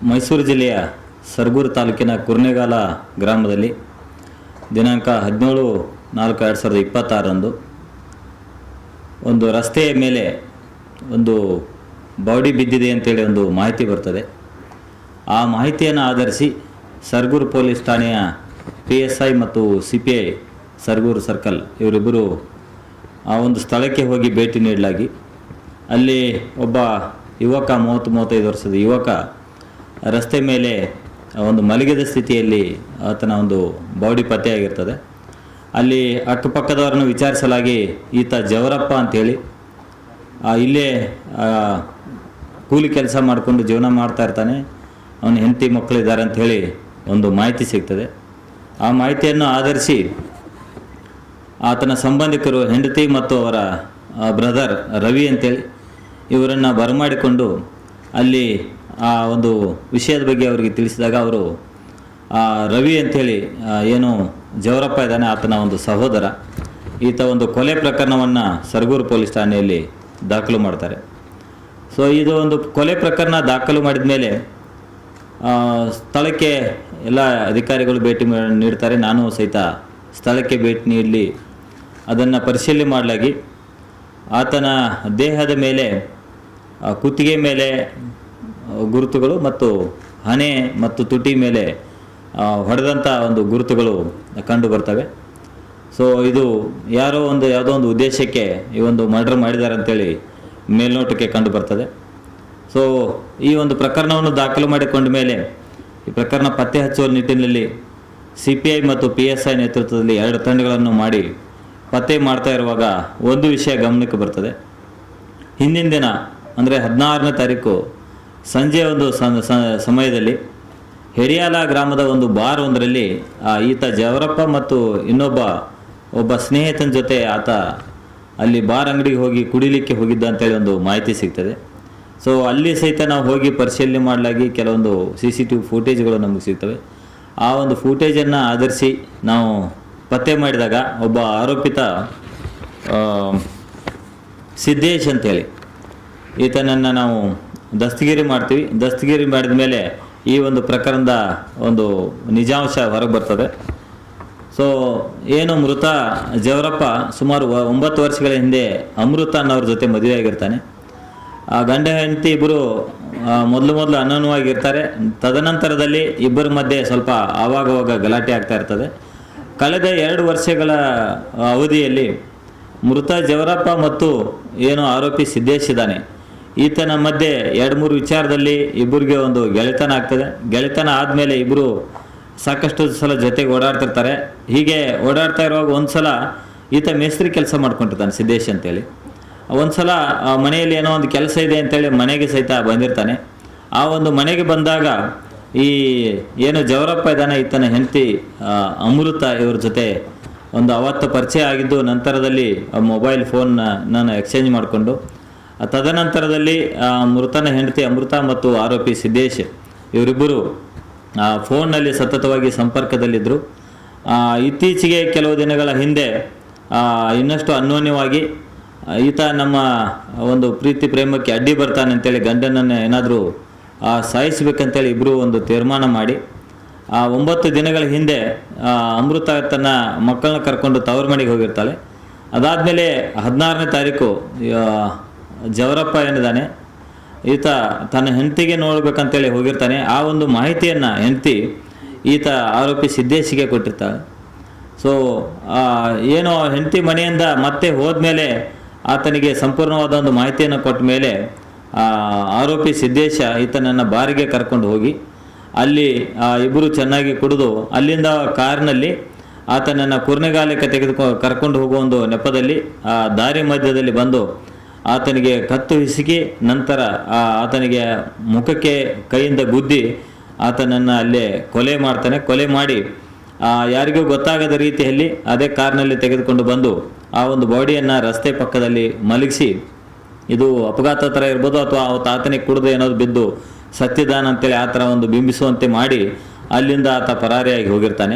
ಮೈಸೂರು ಜಿಲ್ಲೆಯ ಸರಗೂರು ತಾಲೂಕಿನ ಕುರ್ನೆಗಾಲ ಗ್ರಾಮದಲ್ಲಿ ದಿನಾಂಕ 17/4/2026 ಒಂದು ರಸ್ತೆಯ ಮೇಲೆ ಒಂದು ಬಾಡಿ ಬಿದ್ದಿದೆ ಅಂತೇಳಿ ಒಂದು ಮಾಹಿತಿ ಬರ್ತದೆ. ಆ ಮಾಹಿತಿಯನ್ನು ಆಧರಿಸಿ ಸರಗೂರು ಪೊಲೀಸ್ ಠಾಣೆಯ PSI ಮತ್ತು CPI ಸರಗೂರು ಸರ್ಕಲ್ ಇವರಿಬ್ಬರು ಆ ಒಂದು ಸ್ಥಳಕ್ಕೆ ಹೋಗಿ ಭೇಟಿ ನೀಡಲಾಗಿ ಅಲ್ಲಿ ಒಬ್ಬ ಯುವಕ 30-35 ವರ್ಷದ ಯುವಕ ರಸ್ತೆ ಮೇಲೆ ಒಂದು ಮಲಗಿದ ಸ್ಥಿತಿಯಲ್ಲಿ ಆತನ ಒಂದು ಬಾಡಿ ಪತ್ತೆಯಾಗಿರ್ತದೆ. ಅಲ್ಲಿ ಅಕ್ಕಪಕ್ಕದವರನ್ನು ವಿಚಾರಿಸಲಾಗಿ ಈತ ಜವರಪ್ಪ ಅಂಥೇಳಿ ಇಲ್ಲೇ ಕೂಲಿ ಕೆಲಸ ಮಾಡಿಕೊಂಡು ಜೀವನ ಮಾಡ್ತಾ ಇರ್ತಾನೆ, ಅವನ ಹೆಂಡತಿ ಮಕ್ಕಳಿದ್ದಾರೆ ಅಂಥೇಳಿ ಒಂದು ಮಾಹಿತಿ ಸಿಗ್ತದೆ. ಆ ಮಾಹಿತಿಯನ್ನು ಆಧರಿಸಿ ಆತನ ಸಂಬಂಧಿಕರು ಹೆಂಡತಿ ಮತ್ತು ಅವರ ಬ್ರದರ್ ರವಿ ಅಂತೇಳಿ ಇವರನ್ನು ಬರಮಾಡಿಕೊಂಡು ಅಲ್ಲಿ ಆ ಒಂದು ವಿಷಯದ ಬಗ್ಗೆ ಅವರಿಗೆ ತಿಳಿಸಿದಾಗ ಅವರು ರವಿ ಅಂಥೇಳಿ ಏನು ಜವರಪ್ಪ ಇದ್ದಾನೆ ಆತನ ಒಂದು ಸಹೋದರ, ಈತ ಒಂದು ಕೊಲೆ ಪ್ರಕರಣವನ್ನು ಸರಗೂರು ಪೊಲೀಸ್ ಠಾಣೆಯಲ್ಲಿ ದಾಖಲು ಮಾಡ್ತಾರೆ. ಸೊ ಇದು ಒಂದು ಕೊಲೆ ಪ್ರಕರಣ ದಾಖಲು ಮಾಡಿದ ಮೇಲೆ ಸ್ಥಳಕ್ಕೆ ಎಲ್ಲ ಅಧಿಕಾರಿಗಳು ಭೇಟಿ ನೀಡ್ತಾರೆ. ನಾನು ಸಹಿತ ಸ್ಥಳಕ್ಕೆ ಭೇಟಿ ನೀಡಲಿ ಅದನ್ನು ಪರಿಶೀಲನೆ ಮಾಡಲಾಗಿ ಆತನ ದೇಹದ ಮೇಲೆ ಕುತ್ತಿಗೆ ಮೇಲೆ ಗುರುತುಗಳು ಮತ್ತು ಹಣೆ ಮತ್ತು ತುಟಿ ಮೇಲೆ ಹೊಡೆದಂಥ ಒಂದು ಗುರುತುಗಳು ಕಂಡು ಬರ್ತವೆ. ಸೊ ಇದು ಯಾವುದೋ ಒಂದು ಉದ್ದೇಶಕ್ಕೆ ಈ ಒಂದು ಮರ್ಡರ್ ಮಾಡಿದ್ದಾರೆ ಅಂತೇಳಿ ಮೇಲ್ನೋಟಕ್ಕೆ ಕಂಡು ಬರ್ತದೆ. ಸೊ ಈ ಒಂದು ಪ್ರಕರಣವನ್ನು ದಾಖಲು ಮಾಡಿಕೊಂಡ ಮೇಲೆ ಈ ಪ್ರಕರಣ ಪತ್ತೆ ಹಚ್ಚುವ ನಿಟ್ಟಿನಲ್ಲಿ CPI ಮತ್ತು PSI ನೇತೃತ್ವದಲ್ಲಿ 2 ತಂಡಗಳನ್ನು ಮಾಡಿ ಪತ್ತೆ ಮಾಡ್ತಾ ಇರುವಾಗ ಒಂದು ವಿಷಯ ಗಮನಕ್ಕೆ ಬರ್ತದೆ. ಹಿಂದಿನ ದಿನ ಅಂದರೆ 16ನೇ ತಾರೀಕು ಸಂಜೆ ಒಂದು ಸಮಯದಲ್ಲಿ ಹೆರಿಯಾಲ ಗ್ರಾಮದ ಒಂದು ಬಾರ್ ಒಂದರಲ್ಲಿ ಈತ ಜವರಪ್ಪ ಮತ್ತು ಒಬ್ಬ ಸ್ನೇಹಿತನ ಜೊತೆ ಆತ ಅಲ್ಲಿ ಬಾರ್ ಅಂಗಡಿಗೆ ಹೋಗಿ ಕುಡಿಲಿಕ್ಕೆ ಹೋಗಿದ್ದ ಅಂತೇಳಿ ಒಂದು ಮಾಹಿತಿ ಸಿಗ್ತದೆ. ಸೊ ಅಲ್ಲಿ ಸಹಿತ ನಾವು ಹೋಗಿ ಪರಿಶೀಲನೆ ಮಾಡಲಾಗಿ ಕೆಲವೊಂದು CCTV ಫುಟೇಜ್ಗಳು ನಮಗೆ ಸಿಗ್ತವೆ. ಆ ಒಂದು ಫುಟೇಜನ್ನು ಆಧರಿಸಿ ನಾವು ಪತ್ತೆ ಮಾಡಿದಾಗ ಒಬ್ಬ ಆರೋಪಿತ ಸಿದ್ದೇಶ್ ಅಂತೇಳಿ ಈತನನ್ನು ನಾವು ದಸ್ತಗಿರಿ ಮಾಡ್ತೀವಿ. ದಸ್ತಗಿರಿ ಮಾಡಿದ ಮೇಲೆ ಈ ಒಂದು ಪ್ರಕರಣದ ಒಂದು ನಿಜಾಂಶ ಹೊರಗೆ ಬರ್ತದೆ. ಸೊ ಏನು ಮೃತ ಜವರಪ್ಪ ಸುಮಾರು 9 ವರ್ಷಗಳ ಹಿಂದೆ ಅಮೃತ ಅನ್ನೋರ ಜೊತೆ ಮದುವೆ ಆಗಿರ್ತಾನೆ. ಆ ಗಂಡ ಹೆಂಡತಿ ಇಬ್ಬರು ಮೊದಲು ಅನನ್ಯವಾಗಿರ್ತಾರೆ. ತದನಂತರದಲ್ಲಿ ಇಬ್ಬರ ಮಧ್ಯೆ ಸ್ವಲ್ಪ ಆವಾಗವಾಗ ಗಲಾಟೆ ಆಗ್ತಾ ಇರ್ತದೆ. ಕಳೆದ 2 ವರ್ಷಗಳ ಅವಧಿಯಲ್ಲಿ ಮೃತ ಜವರಪ್ಪ ಮತ್ತು ಏನು ಆರೋಪಿ ಸಿದ್ದೇಶ್ ಇದ್ದಾನೆ ಈತನ ಮಧ್ಯೆ 2-3 ವಿಚಾರದಲ್ಲಿ ಇಬ್ಬರಿಗೆ ಒಂದು ಗೆಳೆತನ ಆಗ್ತದೆ. ಗೆಳೆತನ ಆದಮೇಲೆ ಇಬ್ಬರು ಸಾಕಷ್ಟು ಸಲ ಜೊತೆಗೆ ಓಡಾಡ್ತಿರ್ತಾರೆ. ಹೀಗೆ ಓಡಾಡ್ತಾ ಇರುವಾಗ ಒಂದು ಸಲ ಈತ ಮೇಸ್ತ್ರಿ ಕೆಲಸ ಮಾಡ್ಕೊಂಡಿರ್ತಾನೆ ಸಿದ್ದೇಶ್ ಅಂತೇಳಿ. ಒಂದು ಸಲ ಮನೆಯಲ್ಲಿ ಏನೋ ಒಂದು ಕೆಲಸ ಇದೆ ಅಂತೇಳಿ ಮನೆಗೆ ಸಹಿತ ಬಂದಿರ್ತಾನೆ. ಆ ಒಂದು ಮನೆಗೆ ಬಂದಾಗ ಈ ಏನು ಜವರಪ್ಪ ಇದ್ದಾನೆ ಈತನ ಹೆಂಡತಿ ಅಮೃತ ಇವ್ರ ಜೊತೆ ಒಂದು ಅವತ್ತು ಪರಿಚಯ ಆಗಿದ್ದು ನಂತರದಲ್ಲಿ ಮೊಬೈಲ್ ಫೋನ್ ನಾನು ಎಕ್ಸ್ಚೇಂಜ್ ಮಾಡಿಕೊಂಡು ತದನಂತರದಲ್ಲಿ ಮೃತನ ಹೆಂಡತಿ ಅಮೃತ ಮತ್ತು ಆರೋಪಿ ಸಿದ್ದೇಶ್ ಇವರಿಬ್ಬರು ಫೋನ್ನಲ್ಲಿ ಸತತವಾಗಿ ಸಂಪರ್ಕದಲ್ಲಿದ್ದರು. ಇತ್ತೀಚೆಗೆ ಕೆಲವು ದಿನಗಳ ಹಿಂದೆ ಇನ್ನಷ್ಟು ಅನ್ಯೋನ್ಯವಾಗಿ ಈತ ನಮ್ಮ ಒಂದು ಪ್ರೀತಿ ಪ್ರೇಮಕ್ಕೆ ಅಡ್ಡಿ ಬರ್ತಾನೆ ಅಂತೇಳಿ ಗಂಡನನ್ನು ಏನಾದರೂ ಸಾಯಿಸಬೇಕಂತೇಳಿ ಇಬ್ಬರು ಒಂದು ತೀರ್ಮಾನ ಮಾಡಿ 9 ದಿನಗಳ ಹಿಂದೆ ಅಮೃತ ತನ್ನ ಮಕ್ಕಳನ್ನ ಕರ್ಕೊಂಡು ತವರು ಮನೆಗೆ ಹೋಗಿರ್ತಾಳೆ. ಅದಾದಮೇಲೆ 16ನೇ ತಾರೀಕು ಜವರಪ್ಪ ಏನಿದ್ದಾನೆ ಈತ ತನ್ನ ಹೆಂಡತಿಗೆ ನೋಡ್ಬೇಕಂತೇಳಿ ಹೋಗಿರ್ತಾನೆ. ಆ ಒಂದು ಮಾಹಿತಿಯನ್ನು ಹೆಂಡತಿ ಈತ ಆರೋಪಿ ಸಿದ್ದೇಶಿಗೆ ಕೊಟ್ಟಿರ್ತಾಳೆ. ಸೊ ಏನೋ ಹೆಂಡತಿ ಮನೆಯಿಂದ ಮತ್ತೆ ಹೋದ್ಮೇಲೆ ಆತನಿಗೆ ಸಂಪೂರ್ಣವಾದ ಒಂದು ಮಾಹಿತಿಯನ್ನು ಕೊಟ್ಟ ಮೇಲೆ ಆರೋಪಿ ಸಿದ್ದೇಶ ಈತನನ್ನು ಬಾರಿಗೆ ಕರ್ಕೊಂಡು ಹೋಗಿ ಅಲ್ಲಿ ಇಬ್ಬರು ಚೆನ್ನಾಗಿ ಕುಡಿದು ಅಲ್ಲಿಂದ ಕಾರಿನಲ್ಲಿ ಆತನನ್ನು ಕುರ್ನೆಗಾಲಕ್ಕೆ ಕರ್ಕೊಂಡು ಹೋಗುವ ಒಂದು ನೆಪದಲ್ಲಿ ದಾರಿ ಮಧ್ಯದಲ್ಲಿ ಬಂದು ಆತನಿಗೆ ಕತ್ತು ಹಿಸುಕಿ ನಂತರ ಆತನಿಗೆ ಮುಖಕ್ಕೆ ಕೈಯಿಂದ ಗುದ್ದಿ ಆತನನ್ನು ಅಲ್ಲೇ ಕೊಲೆ ಮಾಡ್ತಾನೆ. ಕೊಲೆ ಮಾಡಿ ಯಾರಿಗೂ ಗೊತ್ತಾಗದ ರೀತಿಯಲ್ಲಿ ಅದೇ ಕಾರ್ನಲ್ಲಿ ತೆಗೆದುಕೊಂಡು ಬಂದು ಆ ಒಂದು ಬಾಡಿಯನ್ನು ರಸ್ತೆ ಪಕ್ಕದಲ್ಲಿ ಮಲಗಿಸಿ ಇದು ಅಪಘಾತ ಥರ ಇರ್ಬೋದು ಅಥವಾ ಆತನಿಗೆ ಕುಡಿದು ಏನಾದ್ರು ಬಿದ್ದು ಸತ್ತಿದ್ದಾನಂತೇಳಿ ಆ ಥರ ಒಂದು ಬಿಂಬಿಸುವಂತೆ ಮಾಡಿ ಅಲ್ಲಿಂದ ಆತ ಪರಾರಿಯಾಗಿ ಹೋಗಿರ್ತಾನೆ.